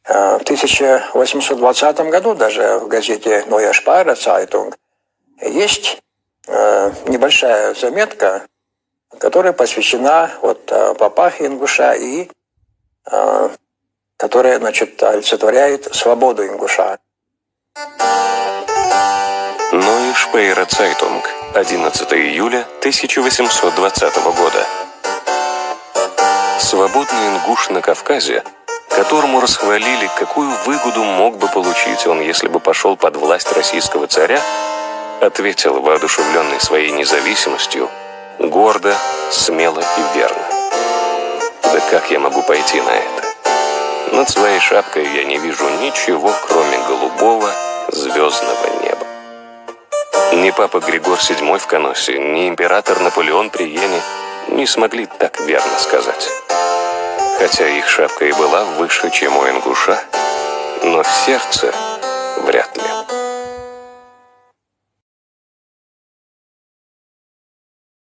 В 1820 году даже в газете Neue Speyerer Zeitung есть небольшая заметка, которая посвящена папахе ингуша и которая, олицетворяет свободу ингуша. Neue Speyerer Zeitung, 11 июля 1820 года. Свободный ингуш на Кавказе, которому расхвалили, какую выгоду мог бы получить он, если бы пошел под власть российского царя, ответил, воодушевленный своей независимостью, гордо, смело и верно. Да как я могу пойти на это? Над своей шапкой я не вижу ничего, кроме голубого звездного неба. Ни папа Григорий VII в Каносе, ни император Наполеон при Йене не смогли так верно сказать. Хотя их шапка и была выше, чем у ингуша, но в сердце вряд ли.